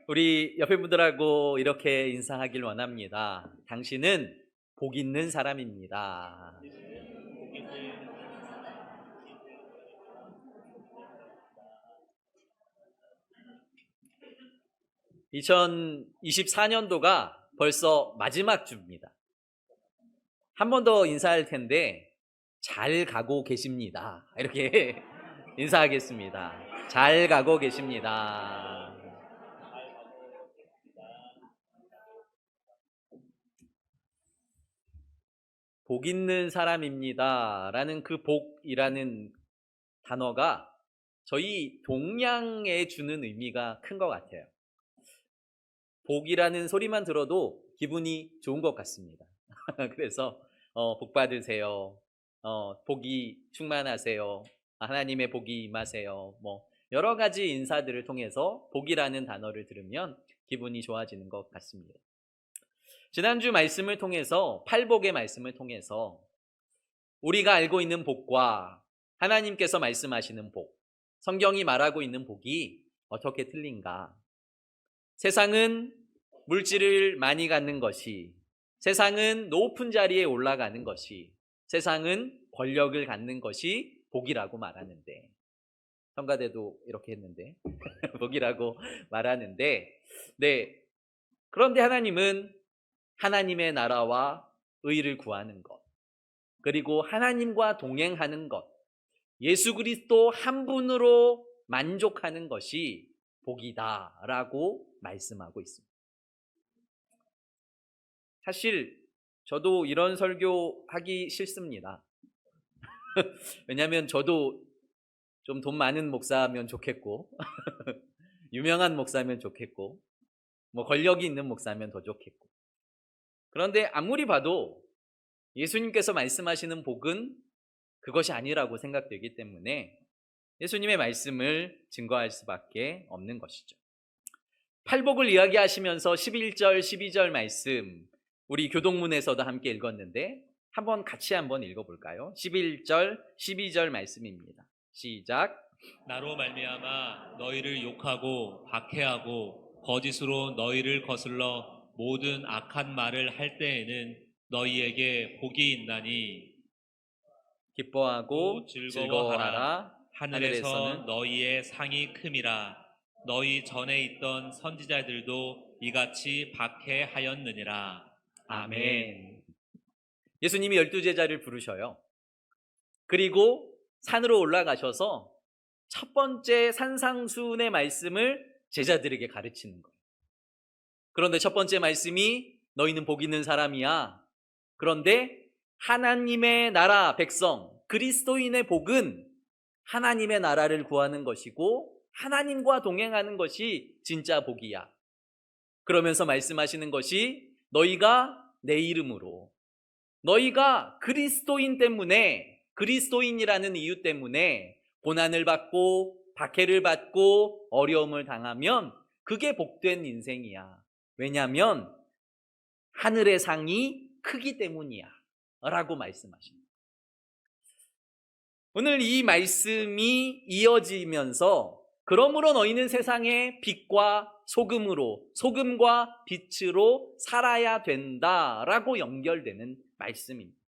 우리 옆에 분들하고 이렇게 인사하길 원합니다. 당신은 복 있는 사람입니다. 2024년도가 벌써 마지막 주입니다. 한 번 더 인사할 텐데 잘 가고 계십니다. 이렇게 인사하겠습니다. 잘 가고 계십니다. 복 있는 사람입니다 라는 그 복이라는 단어가 저희 동양에 주는 의미가 큰 것 같아요. 복이라는 소리만 들어도 기분이 좋은 것 같습니다. 그래서 복 받으세요. 복이 충만하세요. 하나님의 복이 임하세요. 뭐 여러 가지 인사들을 통해서 복이라는 단어를 들으면 기분이 좋아지는 것 같습니다. 지난주 말씀을 통해서 팔복의 말씀을 통해서 우리가 알고 있는 복과 하나님께서 말씀하시는 복, 성경이 말하고 있는 복이 어떻게 틀린가? 세상은 물질을 많이 갖는 것이, 세상은 높은 자리에 올라가는 것이, 세상은 권력을 갖는 것이 복이라고 말하는데, 성가대도 이렇게 했는데 복이라고 말하는데, 네, 그런데 하나님은 하나님의 나라와 의를 구하는 것, 그리고 하나님과 동행하는 것, 예수 그리스도 한 분으로 만족하는 것이 복이다라고 말씀하고 있습니다. 사실 저도 이런 설교하기 싫습니다. 왜냐하면 저도 좀 돈 많은 목사면 좋겠고 유명한 목사면 좋겠고 뭐 권력이 있는 목사면 더 좋겠고, 그런데 아무리 봐도 예수님께서 말씀하시는 복은 그것이 아니라고 생각되기 때문에 예수님의 말씀을 증거할 수밖에 없는 것이죠. 팔복을 이야기하시면서 11절, 12절 말씀 우리 교동문에서도 함께 읽었는데 같이 한번 읽어볼까요? 11절, 12절 말씀입니다. 시작. 나로 말미암아 너희를 욕하고 박해하고 거짓으로 너희를 거슬러 모든 악한 말을 할 때에는 너희에게 복이 있나니 기뻐하고 즐거워하라. 하늘에서 너희의 상이 큼이라. 너희 전에 있던 선지자들도 이같이 박해하였느니라. 아멘. 예수님이 12제자를 부르셔요. 그리고 산으로 올라가셔서 첫 번째 산상수훈의 말씀을 제자들에게 가르치는 거예요. 그런데 첫 번째 말씀이 너희는 복 있는 사람이야. 그런데 하나님의 나라 백성, 그리스도인의 복은 하나님의 나라를 구하는 것이고 하나님과 동행하는 것이 진짜 복이야. 그러면서 말씀하시는 것이 너희가 내 이름으로, 너희가 그리스도인 때문에, 그리스도인이라는 이유 때문에 고난을 받고 박해를 받고 어려움을 당하면 그게 복된 인생이야. 왜냐하면 하늘의 상이 크기 때문이야 라고 말씀하십니다. 오늘 이 말씀이 이어지면서 그러므로 너희는 세상의 빛과 소금으로, 소금과 빛으로 살아야 된다라고 연결되는 말씀입니다.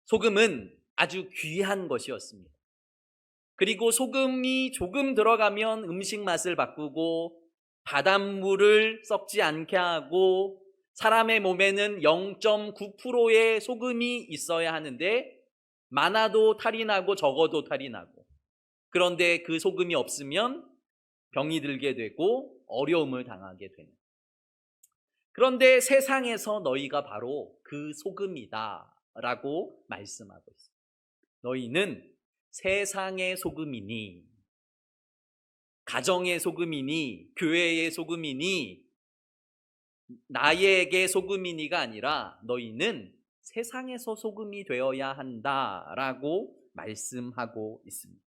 소금은 아주 귀한 것이었습니다. 그리고 소금이 조금 들어가면 음식 맛을 바꾸고 바닷물을 썩지 않게 하고 사람의 몸에는 0.9%의 소금이 있어야 하는데 많아도 탈이 나고 적어도 탈이 나고, 그런데 그 소금이 없으면 병이 들게 되고 어려움을 당하게 되는. 그런데 세상에서 너희가 바로 그 소금이다 라고 말씀하고 있습니다. 너희는 세상의 소금이니, 가정의 소금이니, 교회의 소금이니, 나에게 소금이니가 아니라 너희는 세상에서 소금이 되어야 한다라고 말씀하고 있습니다.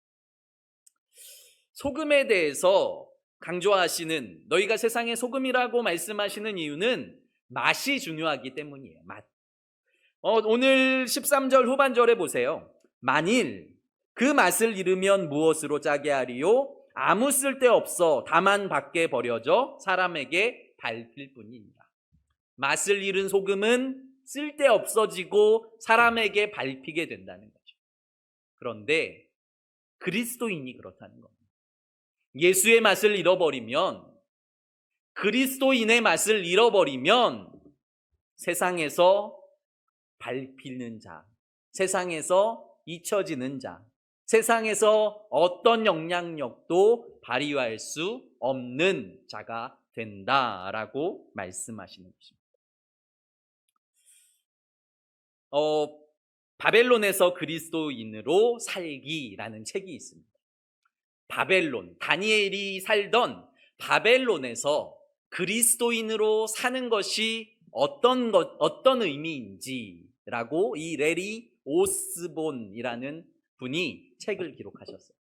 소금에 대해서 강조하시는, 너희가 세상의 소금이라고 말씀하시는 이유는 맛이 중요하기 때문이에요. 맛. 오늘 13절 후반절에 보세요. 만일 그 맛을 잃으면 무엇으로 짜게 하리요? 아무 쓸데없어 다만 밖에 버려져 사람에게 밟힐 뿐이니라. 맛을 잃은 소금은 쓸데없어지고 사람에게 밟히게 된다는 거죠. 그런데 그리스도인이 그렇다는 겁니다. 예수의 맛을 잃어버리면, 그리스도인의 맛을 잃어버리면 세상에서 밟히는 자, 세상에서 잊혀지는 자, 세상에서 어떤 영향력도 발휘할 수 없는 자가 된다라고 말씀하시는 것입니다. 바벨론에서 그리스도인으로 살기라는 책이 있습니다. 바벨론, 다니엘이 살던 바벨론에서 그리스도인으로 사는 것이 어떤 의미인지라고 이 레리 오스본이라는 분이 책을 기록하셨어요.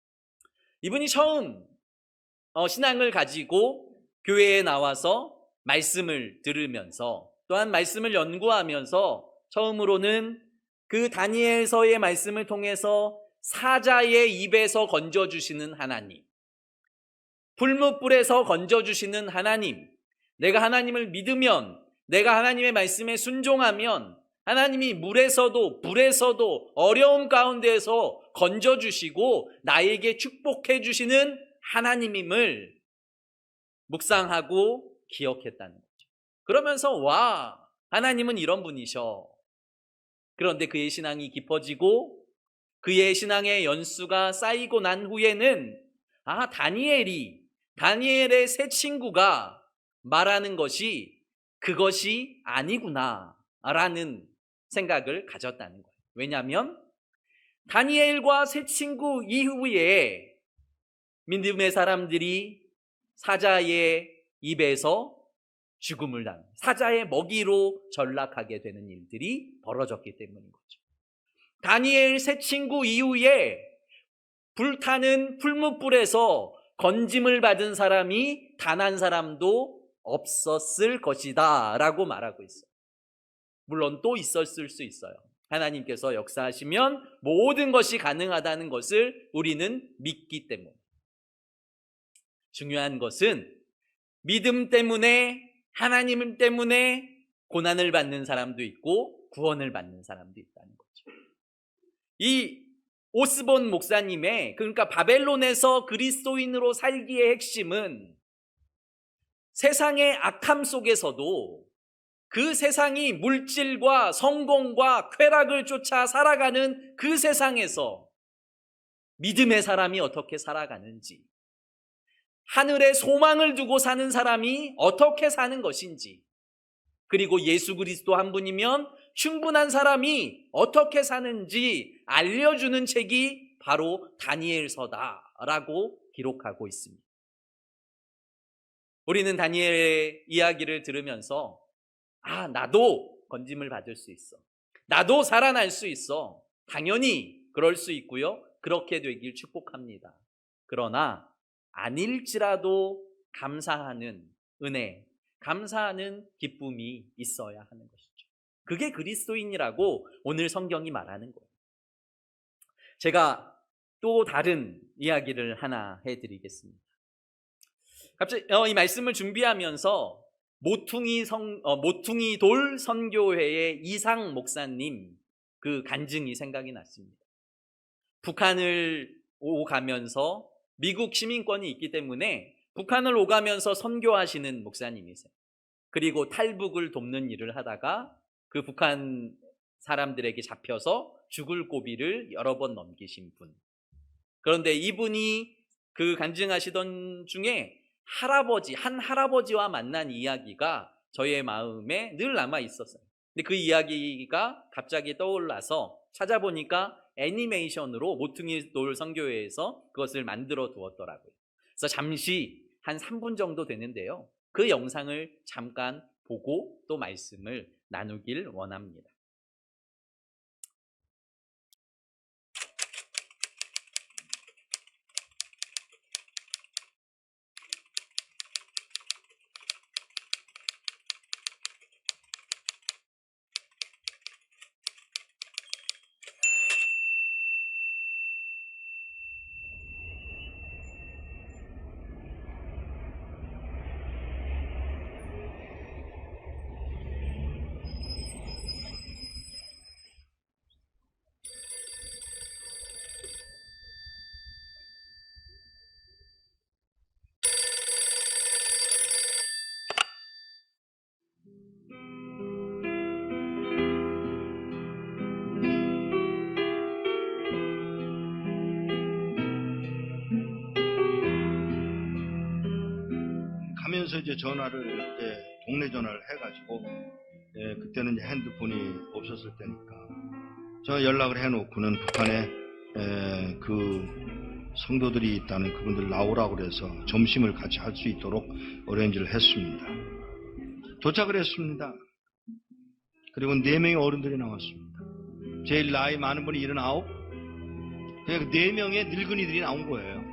이분이 처음 신앙을 가지고 교회에 나와서 말씀을 들으면서 또한 말씀을 연구하면서 처음으로는 그 다니엘서의 말씀을 통해서 사자의 입에서 건져주시는 하나님, 풀무불에서 건져주시는 하나님, 내가 하나님을 믿으면, 내가 하나님의 말씀에 순종하면 하나님이 물에서도 불에서도 어려움 가운데에서 건져주시고 나에게 축복해 주시는 하나님임을 묵상하고 기억했다는 거죠. 그러면서 와, 하나님은 이런 분이셔. 그런데 그의 신앙이 깊어지고 그의 신앙의 연수가 쌓이고 난 후에는 다니엘의 새 친구가 말하는 것이 그것이 아니구나 라는 생각을 가졌다는 거예요. 왜냐하면 다니엘과 새 친구 이후에 믿음의 사람들이 사자의 입에서 죽음을 당하는, 사자의 먹이로 전락하게 되는 일들이 벌어졌기 때문인 거죠. 다니엘 새 친구 이후에 불타는 풀무불에서 건짐을 받은 사람이 단 한 사람도 없었을 것이다 라고 말하고 있어요. 물론 또 있었을 수 있어요. 하나님께서 역사하시면 모든 것이 가능하다는 것을 우리는 믿기 때문에. 중요한 것은 믿음 때문에, 하나님 때문에 고난을 받는 사람도 있고 구원을 받는 사람도 있다는 거죠. 이 오스본 목사님의, 그러니까 바벨론에서 그리스도인으로 살기의 핵심은 세상의 악함 속에서도 그 세상이 물질과 성공과 쾌락을 쫓아 살아가는 그 세상에서 믿음의 사람이 어떻게 살아가는지, 하늘에 소망을 두고 사는 사람이 어떻게 사는 것인지, 그리고 예수 그리스도 한 분이면 충분한 사람이 어떻게 사는지 알려주는 책이 바로 다니엘서다라고 기록하고 있습니다. 우리는 다니엘의 이야기를 들으면서 나도 건짐을 받을 수 있어, 나도 살아날 수 있어, 당연히 그럴 수 있고요, 그렇게 되길 축복합니다. 그러나 아닐지라도 감사하는 은혜, 감사하는 기쁨이 있어야 하는 것이죠. 그게 그리스도인이라고 오늘 성경이 말하는 거예요. 제가 또 다른 이야기를 하나 해드리겠습니다. 갑자기 이 말씀을 준비하면서 모퉁이 돌 선교회의 이상 목사님 그 간증이 생각이 났습니다. 북한을 오가면서 미국 시민권이 있기 때문에 북한을 오가면서 선교하시는 목사님이세요. 그리고 탈북을 돕는 일을 하다가 그 북한 사람들에게 잡혀서 죽을 고비를 여러 번 넘기신 분. 그런데 이분이 그 간증하시던 중에 한 할아버지와 만난 이야기가 저의 마음에 늘 남아 있었어요. 근데 그 이야기가 갑자기 떠올라서 찾아보니까 애니메이션으로 모퉁이 돌 선교회에서 그것을 만들어 두었더라고요. 그래서 잠시 한 3분 정도 되는데요, 그 영상을 잠깐 보고 또 말씀을 나누길 원합니다. 하면서 이제 전화를 이제 동네 전화를 해가지고 그때는 이제 핸드폰이 없었을 때니까 저 연락을 해놓고는 북한에 그 성도들이 있다는 그분들 나오라고 그래서 점심을 같이 할 수 있도록 어레인지를 했습니다. 도착을 했습니다. 그리고 4명의 어른들이 나왔습니다. 제일 나이 많은 분이 79, 그냥 4명의 늙은이들이 나온 거예요.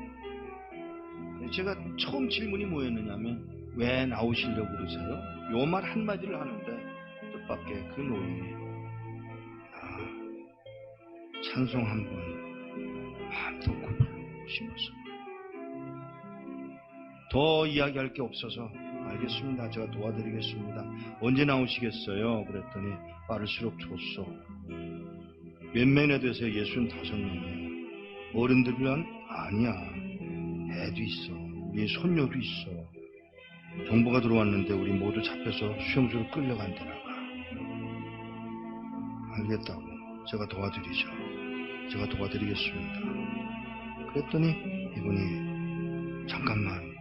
제가 처음 질문이 뭐였느냐면 왜 나오시려고 그러세요? 요 말 한마디를 하는데 뜻밖의 그 노인이 찬송 한번 마음 놓고 부르고 싶어서 더 이야기할 게 없어서 알겠습니다. 제가 도와드리겠습니다. 언제 나오시겠어요? 그랬더니 빠를수록 줬어. 몇 명이나 되세요? 65명이에요. 어른들은 아니야. 애도 있어. 우리 손녀도 있어. 정보가 들어왔는데 우리 모두 잡혀서 수용소로 끌려간다나 봐. 알겠다고. 제가 도와드리죠. 제가 도와드리겠습니다. 그랬더니 이분이 잠깐만.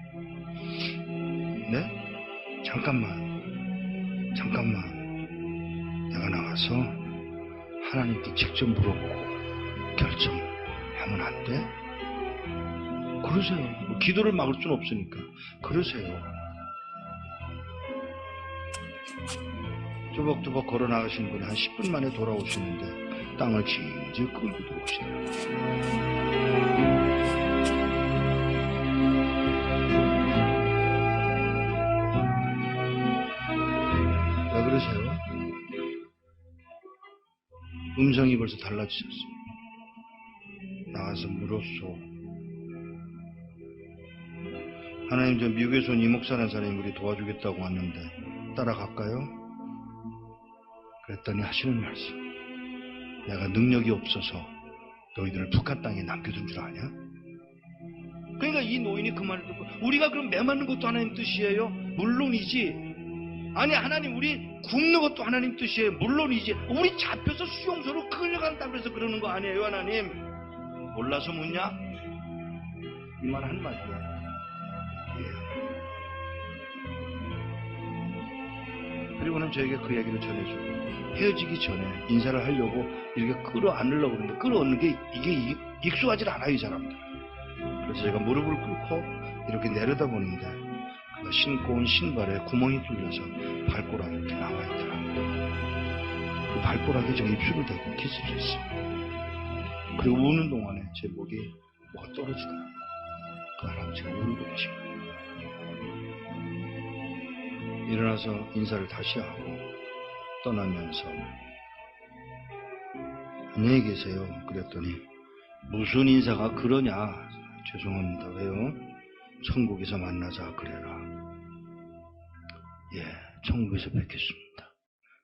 네? 잠깐만. 내가 나가서 하나님께 직접 물어보고 결정하면 안 돼? 그러세요. 뭐 기도를 막을 수는 없으니까. 그러세요. 뚜벅뚜벅 걸어 나가신 분이 한 10분 만에 돌아오시는데 땅을 질질 끌고 들어오시더라고요. 왜 그러세요? 음성이 벌써 달라지셨어요. 나가서 물었소. 하나님, 저 미국에서 온 이목사라는 사람이 우리 도와주겠다고 왔는데 따라갈까요? 그랬더니 하시는 말씀. 내가 능력이 없어서 너희들을 북한 땅에 남겨둔 줄 아냐? 그러니까 이 노인이 그 말을 듣고 우리가 그럼 매맞는 것도 하나님 뜻이에요? 물론이지. 아니 하나님 우리 굶는 것도 하나님 뜻이에요. 물론이지. 우리 잡혀서 수용소로 끌려간다고 그래서 그러는 거 아니에요 하나님? 몰라서 묻냐? 이 말 한마디야. 그리고는 저에게 그 얘기를 전해주고 헤어지기 전에 인사를 하려고 이렇게 끌어안으려고 그러는데 끌어안는 게 이게 익숙하지 않아요 이 사람들. 그래서 제가 무릎을 꿇고 이렇게 내려다보는데 그 신고 온 신발에 구멍이 뚫려서 발가락이 이렇게 나와 있더라고요. 그 발가락에 제가 입술을 대고 키스를 했어요. 그리고 우는 동안에 제 목이 뭐가 떨어지더라고요. 그 할아버지가 울고 계신 거예요. 일어나서 인사를 다시 하고 떠나면서 안녕히 계세요. 그랬더니 무슨 인사가 그러냐. 죄송합니다. 왜요? 천국에서 만나자 그래라. 예, 천국에서 뵙겠습니다.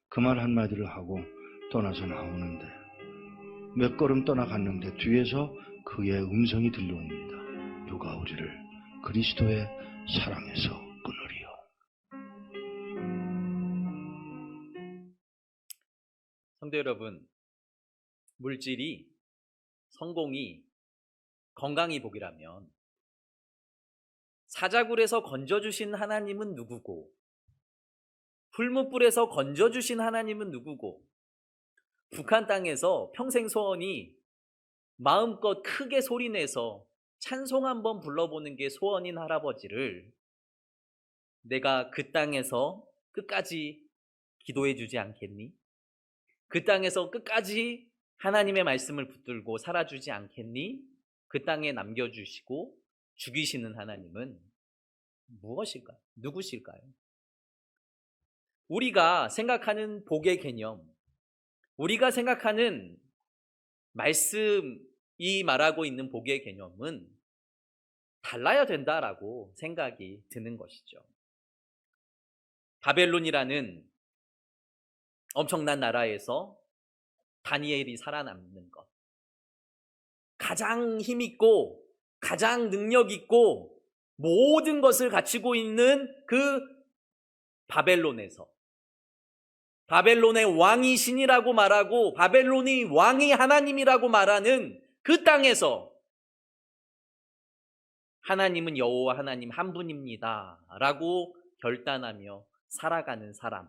그 말 한마디를 하고 떠나서 나오는데 몇 걸음 떠나갔는데 뒤에서 그의 음성이 들려옵니다. 누가 우리를 그리스도의 사랑에서 끊으리요. 성도 여러분, 물질이, 성공이, 건강이 복이라면 사자굴에서 건져주신 하나님은 누구고, 풀무불에서 건져주신 하나님은 누구고, 북한 땅에서 평생 소원이 마음껏 크게 소리내서 찬송 한번 불러보는 게 소원인 할아버지를 내가 그 땅에서 끝까지 기도해 주지 않겠니? 그 땅에서 끝까지 하나님의 말씀을 붙들고 살아주지 않겠니? 그 땅에 남겨주시고 죽이시는 하나님은 무엇일까요? 누구실까요? 우리가 생각하는 복의 개념, 우리가 생각하는 말씀이 말하고 있는 복의 개념은 달라야 된다라고 생각이 드는 것이죠. 바벨론이라는 엄청난 나라에서 다니엘이 살아남는 것, 가장 힘있고 가장 능력있고 모든 것을 갖추고 있는 그 바벨론에서, 바벨론의 왕이 신이라고 말하고 바벨론이 왕이 하나님이라고 말하는 그 땅에서 하나님은 여호와 하나님 한 분입니다 라고 결단하며 살아가는 사람,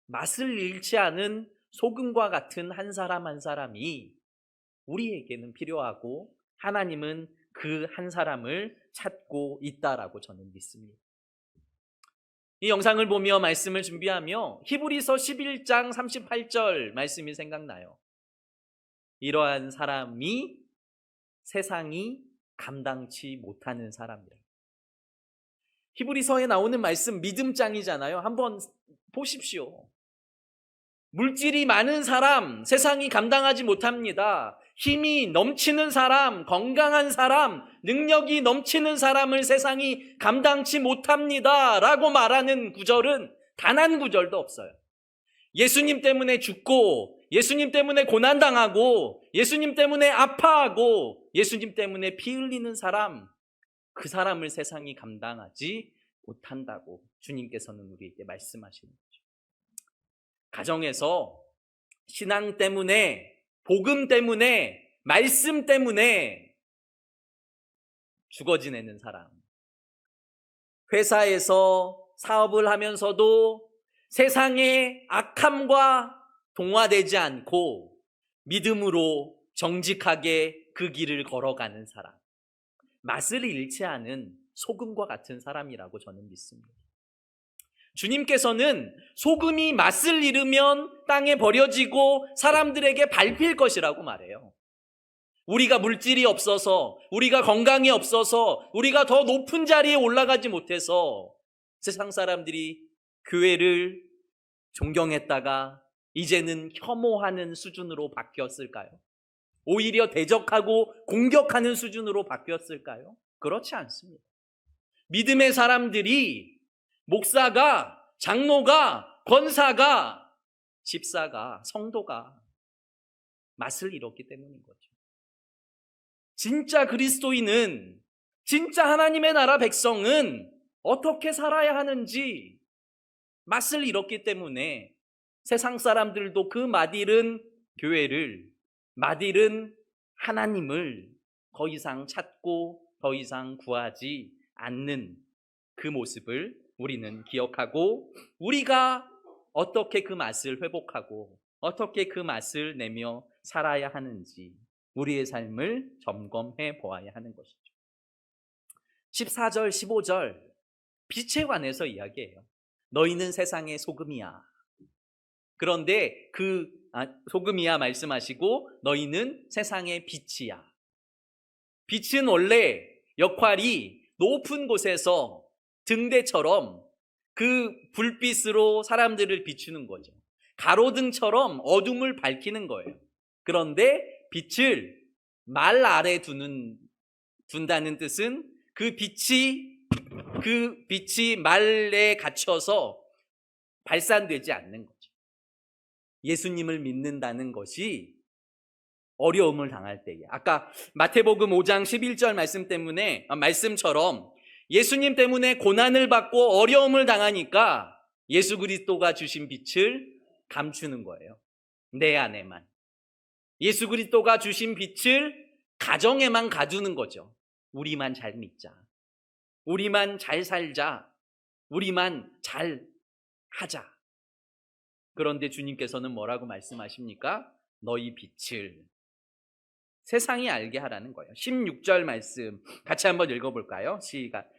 맛을 잃지 않은 소금과 같은 한 사람 한 사람이 우리에게는 필요하고 하나님은 그 한 사람을 찾고 있다라고 저는 믿습니다. 이 영상을 보며 말씀을 준비하며 히브리서 11장 38절 말씀이 생각나요. 이러한 사람이 세상이 감당치 못하는 사람이라. 히브리서에 나오는 말씀 믿음장이잖아요. 한번 보십시오. 물질이 많은 사람, 세상이 감당하지 못합니다. 힘이 넘치는 사람, 건강한 사람, 능력이 넘치는 사람을 세상이 감당치 못합니다 라고 말하는 구절은 단 한 구절도 없어요. 예수님 때문에 죽고, 예수님 때문에 고난당하고, 예수님 때문에 아파하고, 예수님 때문에 피 흘리는 사람, 그 사람을 세상이 감당하지 못한다고 주님께서는 우리에게 말씀하시는 거죠. 가정에서 신앙 때문에, 복음 때문에, 말씀 때문에 죽어 지내는 사람, 회사에서 사업을 하면서도 세상의 악함과 동화되지 않고 믿음으로 정직하게 그 길을 걸어가는 사람, 맛을 잃지 않은 소금과 같은 사람이라고 저는 믿습니다. 주님께서는 소금이 맛을 잃으면 땅에 버려지고 사람들에게 밟힐 것이라고 말해요. 우리가 물질이 없어서, 우리가 건강이 없어서, 우리가 더 높은 자리에 올라가지 못해서 세상 사람들이 교회를 존경했다가 이제는 혐오하는 수준으로 바뀌었을까요? 오히려 대적하고 공격하는 수준으로 바뀌었을까요? 그렇지 않습니다. 믿음의 사람들이, 목사가, 장로가, 권사가, 집사가, 성도가 맛을 잃었기 때문인 거죠. 진짜 그리스도인은, 진짜 하나님의 나라 백성은 어떻게 살아야 하는지 맛을 잃었기 때문에 세상 사람들도 그 맛잃은 교회를, 맛잃은 하나님을 더 이상 찾고 더 이상 구하지 않는 그 모습을 우리는 기억하고, 우리가 어떻게 그 맛을 회복하고 어떻게 그 맛을 내며 살아야 하는지 우리의 삶을 점검해 보아야 하는 것이죠. 14절, 15절 빛에 관해서 이야기해요. 너희는 세상의 소금이야. 그런데 소금이야 말씀하시고 너희는 세상의 빛이야. 빛은 원래 역할이 높은 곳에서 등대처럼 그 불빛으로 사람들을 비추는 거죠. 가로등처럼 어둠을 밝히는 거예요. 그런데 빛을 말 아래 둔다는 뜻은 그 빛이 말에 갇혀서 발산되지 않는 거죠. 예수님을 믿는다는 것이 어려움을 당할 때에, 아까 마태복음 5장 11절 말씀처럼 예수님 때문에 고난을 받고 어려움을 당하니까 예수 그리스도가 주신 빛을 감추는 거예요. 내 안에만. 예수 그리스도가 주신 빛을 가정에만 가두는 거죠. 우리만 잘 믿자. 우리만 잘 살자. 우리만 잘 하자. 그런데 주님께서는 뭐라고 말씀하십니까? 너희 빛을 세상이 알게 하라는 거예요. 16절 말씀 같이 한번 읽어볼까요?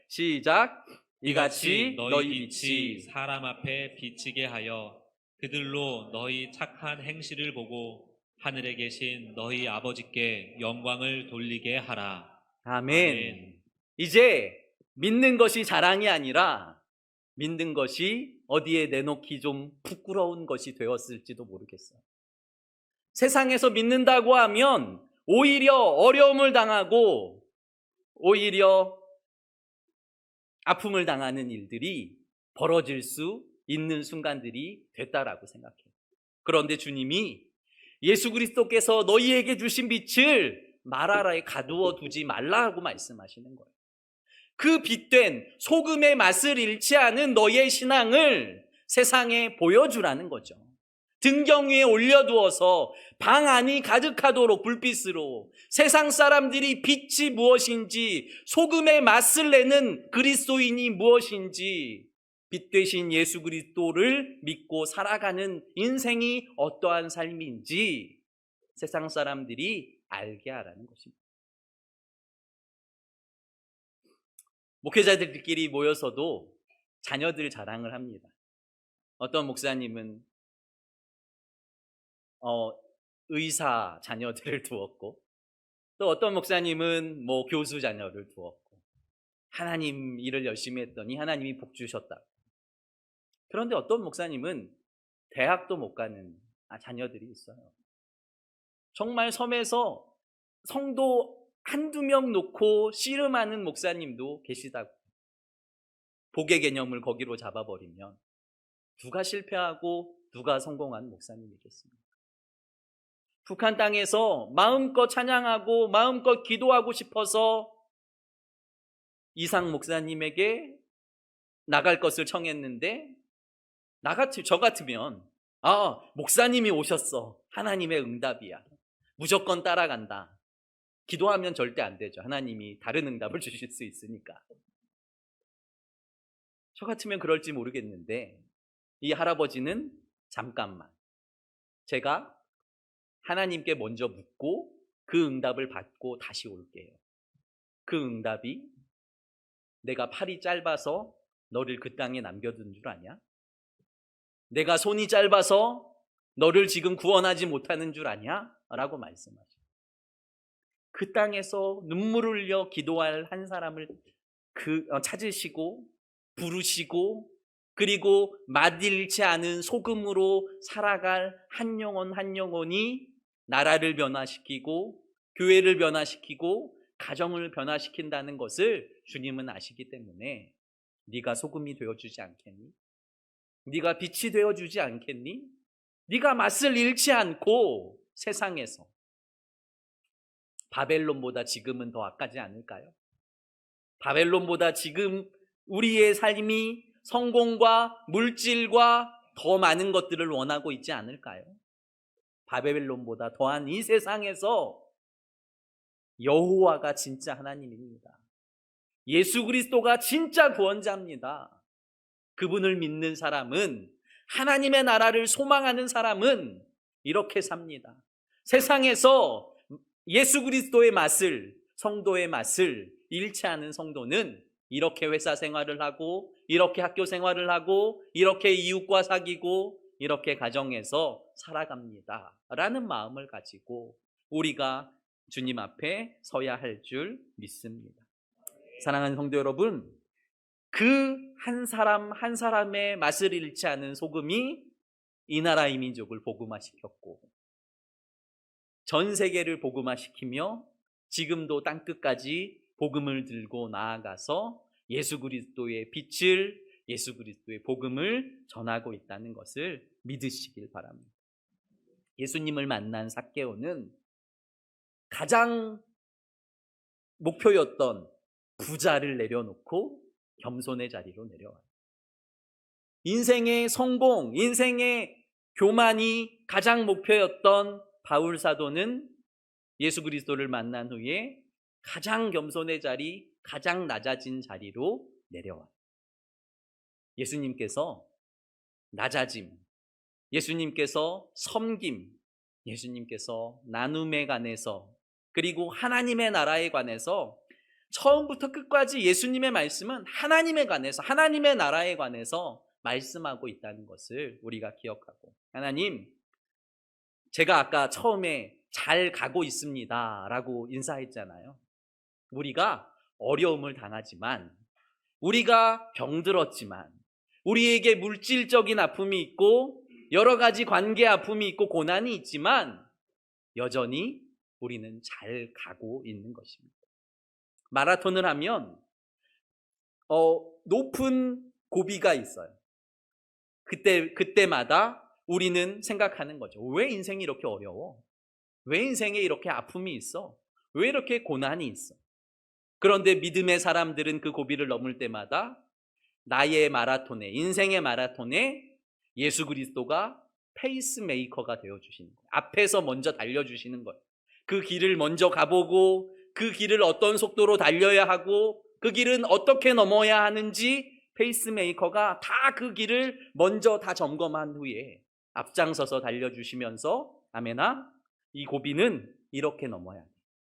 시작. 이같이 너희 빛이 사람 앞에 비치게 하여 그들로 너희 착한 행실을 보고 하늘에 계신 너희 아버지께 영광을 돌리게 하라. 아멘. 이제 믿는 것이 자랑이 아니라 믿는 것이 어디에 내놓기 좀 부끄러운 것이 되었을지도 모르겠어요. 세상에서 믿는다고 하면 오히려 어려움을 당하고 오히려 아픔을 당하는 일들이 벌어질 수 있는 순간들이 됐다라고 생각해요. 그런데 주님이 예수 그리스도께서 너희에게 주신 빛을 말 아래에 가두어 두지 말라고 말씀하시는 거예요. 그 빛된 소금의 맛을 잃지 않은 너의 신앙을 세상에 보여주라는 거죠. 등경 위에 올려두어서 방 안이 가득하도록 불빛으로 세상 사람들이 빛이 무엇인지, 소금의 맛을 내는 그리스도인이 무엇인지, 빛 되신 예수 그리스도를 믿고 살아가는 인생이 어떠한 삶인지 세상 사람들이 알게 하라는 것입니다. 목회자들끼리 모여서도 자녀들 자랑을 합니다. 어떤 목사님은 의사 자녀들을 두었고, 또 어떤 목사님은 교수 자녀를 두었고, 하나님 일을 열심히 했더니 하나님이 복 주셨다. 그런데 어떤 목사님은 대학도 못 가는 자녀들이 있어요. 정말 섬에서 성도 한두 명 놓고 씨름하는 목사님도 계시다고. 복의 개념을 거기로 잡아버리면 누가 실패하고 누가 성공한 목사님이겠습니까? 북한 땅에서 마음껏 찬양하고 마음껏 기도하고 싶어서 이상 목사님에게 나갈 것을 청했는데, 저 같으면 목사님이 오셨어, 하나님의 응답이야, 무조건 따라간다. 기도하면 절대 안 되죠. 하나님이 다른 응답을 주실 수 있으니까. 저 같으면 그럴지 모르겠는데, 이 할아버지는 잠깐만, 제가 하나님께 먼저 묻고 그 응답을 받고 다시 올게요. 그 응답이 내가 팔이 짧아서 너를 그 땅에 남겨둔 줄 아냐? 내가 손이 짧아서 너를 지금 구원하지 못하는 줄 아냐? 라고 말씀하셔요. 그 땅에서 눈물을 흘려 기도할 한 사람을 찾으시고 부르시고, 그리고 맛 잃지 않은 소금으로 살아갈 한 영혼 한 영혼이 나라를 변화시키고 교회를 변화시키고 가정을 변화시킨다는 것을 주님은 아시기 때문에, 네가 소금이 되어주지 않겠니? 네가 빛이 되어주지 않겠니? 네가 맛을 잃지 않고 세상에서, 바벨론보다 지금은 더 악하지 않을까요? 바벨론보다 지금 우리의 삶이 성공과 물질과 더 많은 것들을 원하고 있지 않을까요? 바벨론보다 더한 이 세상에서 여호와가 진짜 하나님입니다. 예수 그리스도가 진짜 구원자입니다. 그분을 믿는 사람은, 하나님의 나라를 소망하는 사람은 이렇게 삽니다. 세상에서 예수 그리스도의 맛을, 성도의 맛을 잃지 않은 성도는 이렇게 회사 생활을 하고, 이렇게 학교 생활을 하고, 이렇게 이웃과 사귀고, 이렇게 가정에서 살아갑니다 라는 마음을 가지고 우리가 주님 앞에 서야 할 줄 믿습니다. 사랑하는 성도 여러분, 그 한 사람 한 사람의 맛을 잃지 않은 소금이 이 나라의 민족을 복음화시켰고, 전 세계를 복음화시키며 지금도 땅끝까지 복음을 들고 나아가서 예수 그리스도의 빛을, 예수 그리스도의 복음을 전하고 있다는 것을 믿으시길 바랍니다. 예수님을 만난 삭개오는 가장 목표였던 부자를 내려놓고 겸손의 자리로 내려와요. 인생의 성공, 인생의 교만이 가장 목표였던 바울 사도는 예수 그리스도를 만난 후에 가장 겸손의 자리, 가장 낮아진 자리로 내려와요. 예수님께서 낮아짐, 예수님께서 섬김, 예수님께서 나눔에 관해서, 그리고 하나님의 나라에 관해서 처음부터 끝까지 예수님의 말씀은 하나님에 관해서, 하나님의 나라에 관해서 말씀하고 있다는 것을 우리가 기억하고, 하나님, 제가 아까 처음에 잘 가고 있습니다 라고 인사했잖아요. 우리가 어려움을 당하지만, 우리가 병들었지만, 우리에게 물질적인 아픔이 있고 여러 가지 관계 아픔이 있고 고난이 있지만 여전히 우리는 잘 가고 있는 것입니다. 마라톤을 하면 높은 고비가 있어요. 그때마다 우리는 생각하는 거죠. 왜 인생이 이렇게 어려워? 왜 인생에 이렇게 아픔이 있어? 왜 이렇게 고난이 있어? 그런데 믿음의 사람들은 그 고비를 넘을 때마다 나의 마라톤에, 인생의 마라톤에 예수 그리스도가 페이스메이커가 되어주시는 거예요. 앞에서 먼저 달려주시는 거예요. 그 길을 먼저 가보고 그 길을 어떤 속도로 달려야 하고 그 길은 어떻게 넘어야 하는지 페이스메이커가 다 그 길을 먼저 다 점검한 후에 앞장서서 달려주시면서 아멘아, 이 고비는 이렇게 넘어야 돼.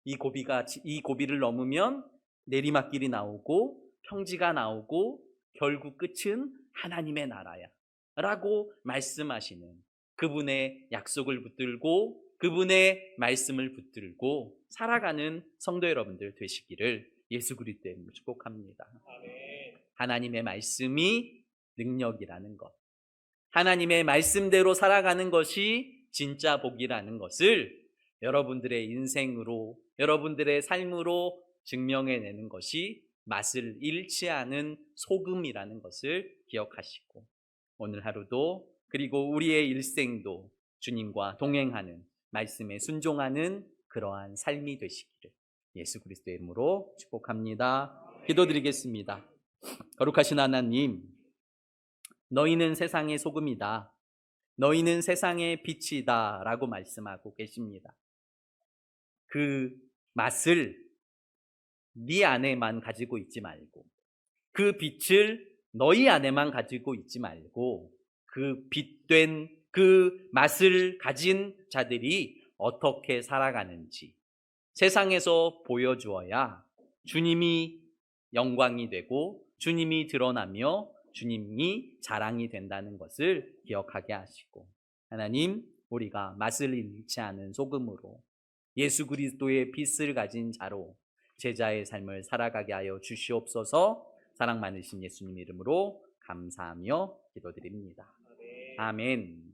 이 고비를 넘으면 내리막길이 나오고 평지가 나오고 결국 끝은 하나님의 나라야 라고 말씀하시는 그분의 약속을 붙들고 그분의 말씀을 붙들고 살아가는 성도 여러분들 되시기를 예수 그리스도의 이름으로 축복합니다. 하나님의 말씀이 능력이라는 것, 하나님의 말씀대로 살아가는 것이 진짜 복이라는 것을 여러분들의 인생으로, 여러분들의 삶으로 증명해내는 것이 맛을 잃지 않은 소금이라는 것을 기억하시고 오늘 하루도 그리고 우리의 일생도 주님과 동행하는 말씀에 순종하는 그러한 삶이 되시기를 예수 그리스도의 이름으로 축복합니다. 기도드리겠습니다. 거룩하신 하나님, 너희는 세상의 소금이다. 너희는 세상의 빛이다 라고 말씀하고 계십니다. 그 맛을 네 안에만 가지고 있지 말고 그 빛을 너희 안에만 가지고 있지 말고 그 빛된 그 맛을 가진 자들이 어떻게 살아가는지 세상에서 보여주어야 주님이 영광이 되고 주님이 드러나며 주님이 자랑이 된다는 것을 기억하게 하시고 하나님, 우리가 맛을 잃지 않은 소금으로 예수 그리스도의 빛을 가진 자로 제자의 삶을 살아가게 하여 주시옵소서. 사랑 많으신 예수님 이름으로 감사하며 기도드립니다. 아멘.